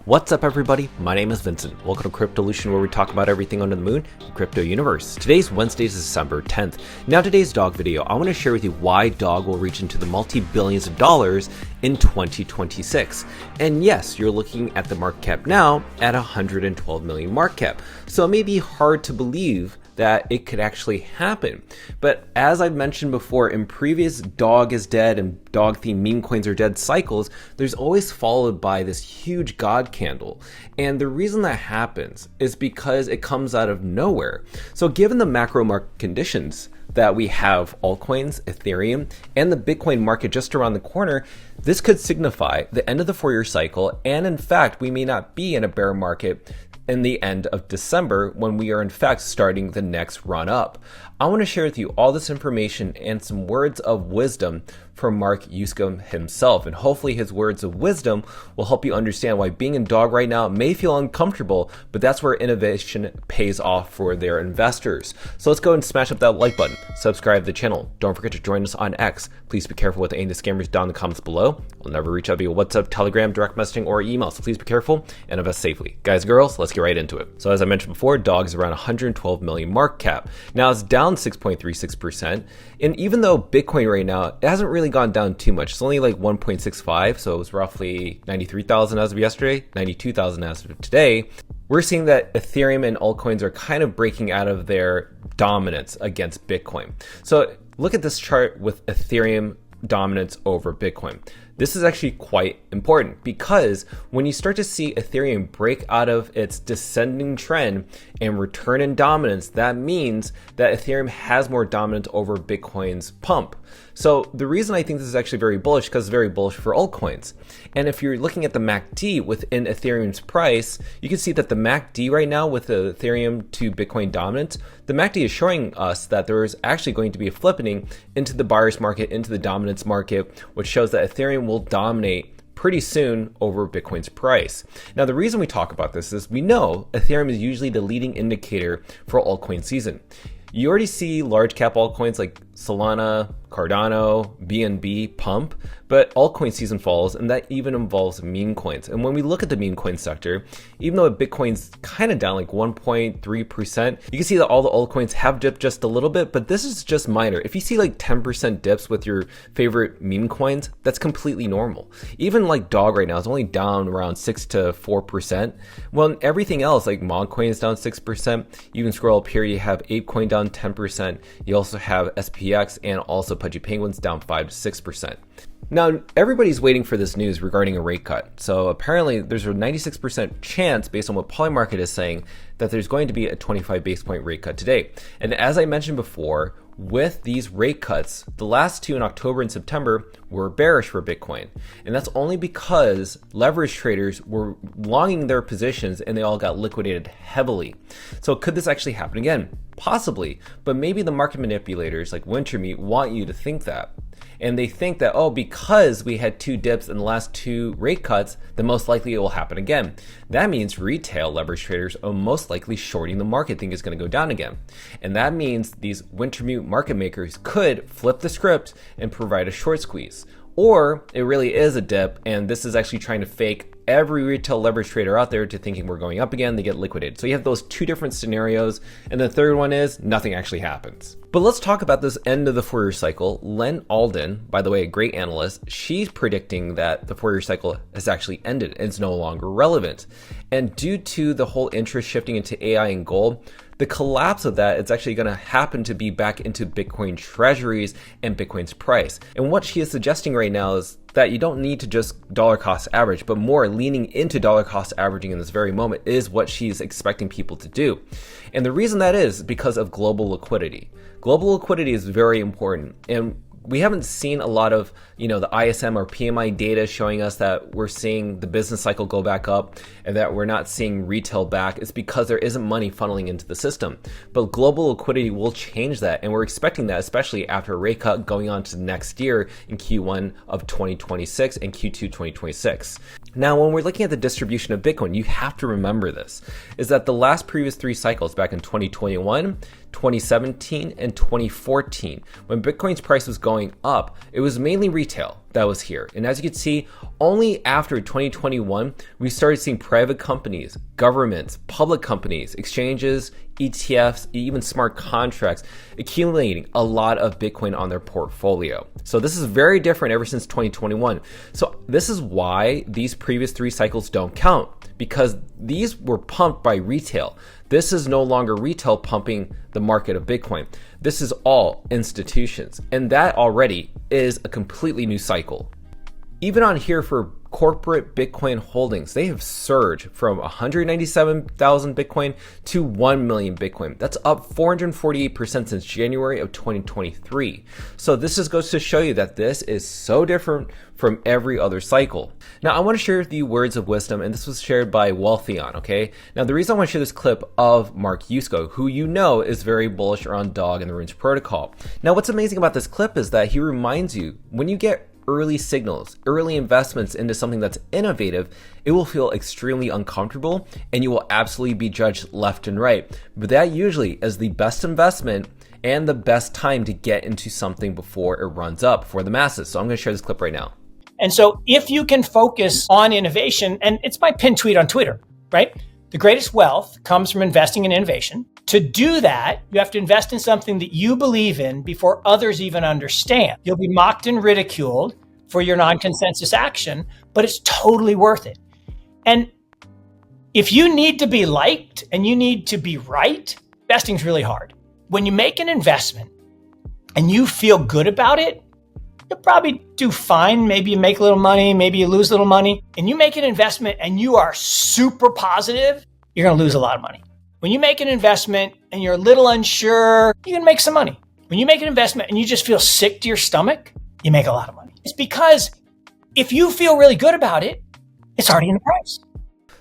What's up everybody, my name is Vincent. Welcome to Cryptolution, where we talk about everything under the moon in crypto universe. Today's Wednesday is December 10th. Now today's dog video, I want to share with you why dog will reach into the multi-billions of dollars in 2026. And yes, you're looking at the market cap now at 112 million market cap. So it may be hard to believe that it could actually happen. But as I've mentioned before in previous dog is dead and dog themed meme coins are dead cycles, there's always followed by this huge God candle. And the reason that happens is because it comes out of nowhere. So given the macro market conditions that we have altcoins, Ethereum, and the Bitcoin market just around the corner, this could signify the end of the 4-year cycle. And in fact, we may not be in a bear market in the end of December when we are in fact starting the next run up. I want to share with you all this information and some words of wisdom from Mark Yusko himself, and hopefully his words of wisdom will help you understand why being in dog right now may feel uncomfortable, but that's where innovation pays off for their investors. So let's go and smash up that like button, subscribe to the channel, don't forget to join us on X. Please be careful with any of the scammers down in the comments below. We'll never reach out via WhatsApp, Telegram, direct messaging, or email, so please be careful and invest safely. Guys and girls, let's get right into it. So as I mentioned before, dog is around 112 million market cap. Now it's down 6.36%, and even though Bitcoin right now, it hasn't really gone down too much. It's only like 1.65, so it was roughly 93,000 as of yesterday, 92,000 as of today. We're seeing that Ethereum and altcoins are kind of breaking out of their dominance against Bitcoin. So look at this chart with Ethereum dominance over Bitcoin. This is actually quite important because when you start to see Ethereum break out of its descending trend and return in dominance, that means that Ethereum has more dominance over Bitcoin's pump. So the reason I think this is actually very bullish, because it's very bullish for altcoins. And if you're looking at the MACD within Ethereum's price, you can see that the MACD right now with the Ethereum to Bitcoin dominance, the MACD is showing us that there is actually going to be a flipping into the buyer's market, into the dominance market, which shows that Ethereum will dominate pretty soon over Bitcoin's price. Now, the reason we talk about this is we know Ethereum is usually the leading indicator for altcoin season. You already see large cap altcoins like Solana, Cardano, BNB pump, but altcoin season falls, and that even involves meme coins. And when we look at the meme coin sector, even though Bitcoin's kind of down like 1.3%, you can see that all the altcoins have dipped just a little bit, but this is just minor. If you see like 10% dips with your favorite meme coins, that's completely normal. Even like dog right now is only down around 6 to 4%. Well, everything else like Memecoin is down 6%. You can scroll up here, you have ApeCoin down 10%. You also have SPX and also Pudgy Penguins down 5 to 6%. Now, everybody's waiting for this news regarding a rate cut. So apparently there's a 96% chance, based on what Polymarket is saying, that there's going to be a 25 base point rate cut today. And as I mentioned before, with these rate cuts, the last two in October and September were bearish for Bitcoin. And that's only because leverage traders were longing their positions and they all got liquidated heavily. So could this actually happen again? Possibly, but maybe the market manipulators like Wintermeat want you to think that. And they think that, oh, because we had 2 dips in the last 2 rate cuts, then most likely it will happen again. That means retail leverage traders are most likely shorting the market, think it's going to go down again. And that means these Wintermeat market makers could flip the script and provide a short squeeze. Or it really is a dip, and this is actually trying to fake every retail leverage trader out there to thinking we're going up again, they get liquidated. So you have those 2 different scenarios. And the third one is nothing actually happens. But let's talk about this end of the 4-year cycle. Len Alden, by the way, a great analyst, she's predicting that the 4-year cycle has actually ended and it's no longer relevant. And due to the whole interest shifting into AI and gold, the collapse of that, it's actually going to happen to be back into Bitcoin treasuries and Bitcoin's price. And what she is suggesting right now is that you don't need to just dollar cost average, but more leaning into dollar cost averaging in this very moment is what she's expecting people to do. And the reason that is because of global liquidity. Global liquidity is very important. And we haven't seen a lot of, the ISM or PMI data showing us that we're seeing the business cycle go back up and that we're not seeing retail back. It's because there isn't money funneling into the system. But global liquidity will change that. And we're expecting that, especially after a rate cut going on to next year in Q1 of 2026 and Q2 2026. Now, when we're looking at the distribution of Bitcoin, you have to remember this, is that the last previous 3 cycles back in 2021, 2017, and 2014, when Bitcoin's price was going up, it was mainly retail that was here. And as you can see, only after 2021, we started seeing private companies, governments, public companies, exchanges, ETFs, even smart contracts accumulating a lot of Bitcoin on their portfolio. So this is very different ever since 2021. So this is why these previous 3 cycles don't count, because these were pumped by retail. This is no longer retail pumping the market of Bitcoin. This is all institutions. And that already is a completely new cycle. Even on here for corporate Bitcoin holdings, they have surged from 197,000 Bitcoin to 1 million Bitcoin. That's up 448% since January of 2023. So this just goes to show you that this is so different from every other cycle. Now I want to share with you words of wisdom, and this was shared by Wealthion, okay? Now the reason I want to share this clip of Mark Yusko, who you know is very bullish around DOG and the Runes protocol. Now what's amazing about this clip is that he reminds you, when you get early signals, early investments into something that's innovative, it will feel extremely uncomfortable and you will absolutely be judged left and right. But that usually is the best investment and the best time to get into something before it runs up for the masses. So I'm going to share this clip right now. And so if you can focus on innovation, and it's my pinned tweet on Twitter, right? The greatest wealth comes from investing in innovation. To do that, you have to invest in something that you believe in before others even understand. You'll be mocked and ridiculed for your non-consensus action, but it's totally worth it. And if you need to be liked and you need to be right, investing's really hard. When you make an investment and you feel good about it, you'll probably do fine. Maybe you make a little money, maybe you lose a little money. And you make an investment and you are super positive, you're going to lose a lot of money. When you make an investment and you're a little unsure, you can make some money. When you make an investment and you just feel sick to your stomach, you make a lot of money. It's because if you feel really good about it, it's already in the price.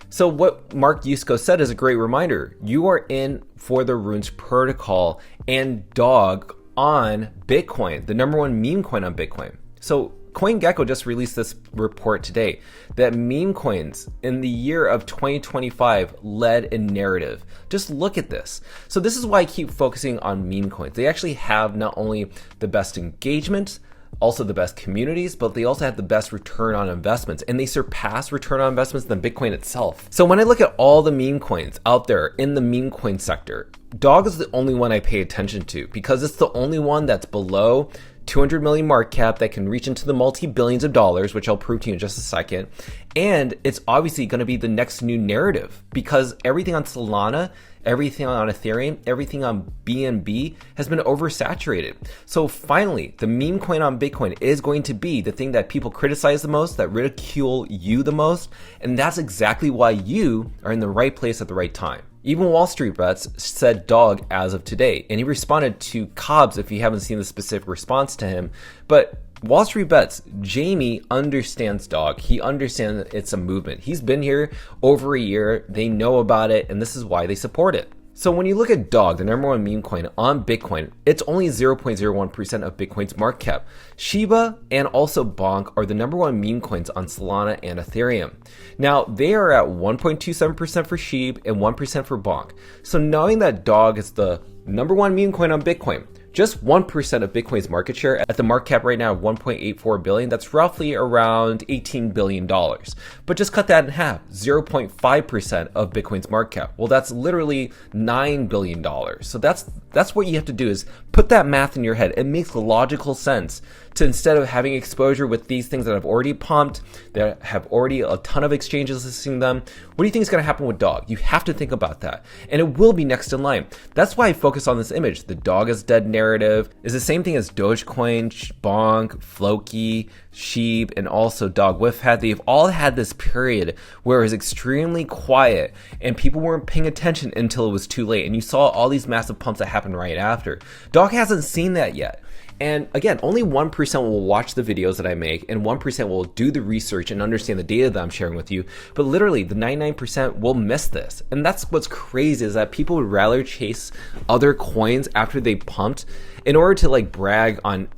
So what Mark Yusko said is a great reminder. You are in for the Runes protocol and DOG on Bitcoin, the #1 meme coin on Bitcoin. So CoinGecko just released this report today that meme coins in the year of 2025 led a narrative. Just look at this. So this is why I keep focusing on meme coins. They actually have not only the best engagement, also the best communities, but they also have the best return on investments, and they surpass return on investments than Bitcoin itself. So when I look at all the meme coins out there in the meme coin sector, DOG is the only one I pay attention to because it's the only one that's below 200 million market cap that can reach into the multi-billions of dollars, which I'll prove to you in just a second. And it's obviously going to be the next new narrative because everything on Solana, everything on Ethereum, everything on BNB has been oversaturated. So finally, the meme coin on Bitcoin is going to be the thing that people criticize the most, that ridicule you the most. And that's exactly why you are in the right place at the right time. Even Wall Street Bets said DOG as of today, and he responded to Cobbs if you haven't seen the specific response to him. But Wall Street Bets, Jamie understands DOG. He understands that it's a movement. He's been here over a year. They know about it, and this is why they support it. So when you look at DOG, the #1 meme coin on Bitcoin, it's only 0.01% of Bitcoin's market cap. Shiba and also Bonk are the #1 meme coins on Solana and Ethereum. Now, they are at 1.27% for Shiba and 1% for Bonk. So knowing that DOG is the #1 meme coin on Bitcoin, just 1% of Bitcoin's market share at the market cap right now of 1.84 billion, that's roughly around $18 billion. But just cut that in half, 0.5% of Bitcoin's market cap. Well, that's literally $9 billion. So that's what you have to do is put that math in your head. It makes logical sense to, instead of having exposure with these things that have already pumped, that have already a ton of exchanges listing them, what do you think is going to happen with DOG? You have to think about that. And it will be next in line. That's why I focus on this image. The DOG is dead narrative is the same thing as Dogecoin, Bonk, Floki, Sheep, and also DOG Whiff. They've all had this period where it was extremely quiet and people weren't paying attention until it was too late. And you saw all these massive pumps that happened right after. DOG hasn't seen that yet. And again, only 1% will watch the videos that I make and 1% will do the research and understand the data that I'm sharing with you. But literally the 99% will miss this. And that's what's crazy, is that people would rather chase other coins after they pumped in order to like brag on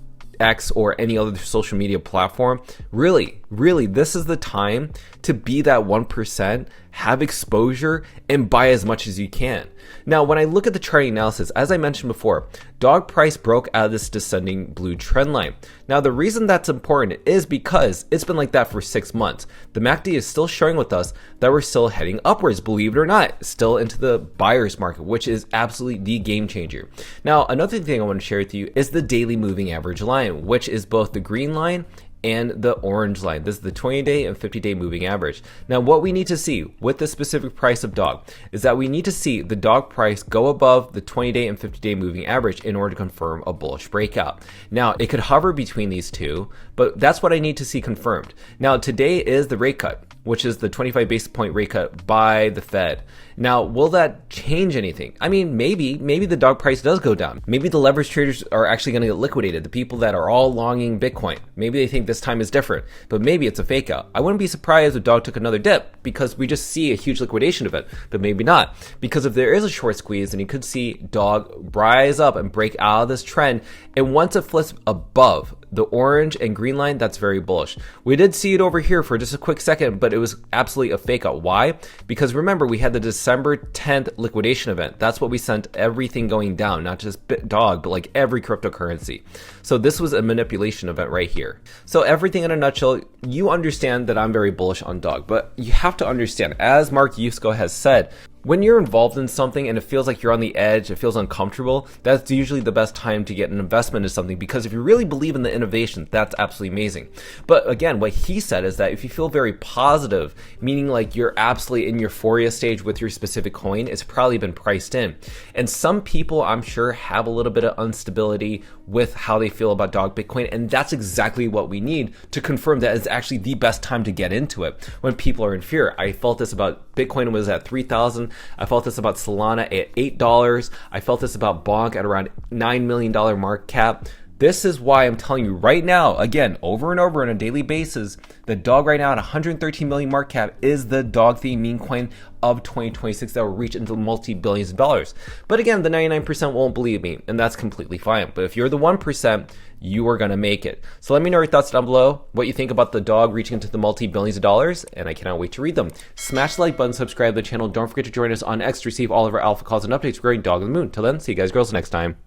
X or any other social media platform. Really, really, this is the time to be that 1%, have exposure, and buy as much as you can. Now, when I look at the charting analysis, as I mentioned before, dog price broke out of this descending blue trend line. Now, the reason that's important is because it's been like that for 6 months. The MACD is still showing with us that we're still heading upwards, believe it or not, still into the buyer's market, which is absolutely the game changer. Now, another thing I want to share with you is the daily moving average line, which is both the green line and the orange line. This is the 20-day and 50-day moving average. Now, what we need to see with the specific price of dog is that we need to see the dog price go above the 20-day and 50-day moving average in order to confirm a bullish breakout. Now, it could hover between these two, but that's what I need to see confirmed. Now, today is the rate cut, which is the 25 basis point rate cut by the Fed. Now, will that change anything? I mean, maybe the dog price does go down. Maybe the leverage traders are actually going to get liquidated. The people that are all longing Bitcoin, maybe they think this time is different, but maybe it's a fake out. I wouldn't be surprised if dog took another dip because we just see a huge liquidation of it, but maybe not. Because if there is a short squeeze, then you could see dog rise up and break out of this trend. And once it flips above the orange and green line, that's very bullish. We did see it over here for just a quick second, but it was absolutely a fake out. Why? Because remember, we had the December 10th liquidation event. That's what we sent everything going down, not just dog, but like every cryptocurrency. So this was a manipulation event right here. So everything in a nutshell, you understand that I'm very bullish on dog, but you have to understand, as Mark Yusko has said, when you're involved in something and it feels like you're on the edge, it feels uncomfortable, that's usually the best time to get an investment in something, because if you really believe in the innovation, that's absolutely amazing. But again, what he said is that if you feel very positive, meaning like you're absolutely in euphoria stage with your specific coin, it's probably been priced in. And some people, I'm sure, have a little bit of instability with how they feel about dog Bitcoin, and that's exactly what we need to confirm that it's actually the best time to get into it when people are in fear. I felt this about Bitcoin was at 3,000. I felt this about Solana at $8. I felt this about Bonk at around $9 million market cap. This is why I'm telling you right now, again, over and over on a daily basis, the dog right now at 113 million market cap is the dog theme meme coin of 2026 that will reach into multi-billions of dollars. But again, the 99% won't believe me, and that's completely fine. But if you're the 1%, you are going to make it. So let me know your thoughts down below, what you think about the dog reaching into the multi-billions of dollars, and I cannot wait to read them. Smash the like button, subscribe to the channel. Don't forget to join us on X to receive all of our alpha calls and updates regarding Dog on the Moon. Till then, see you guys girls next time.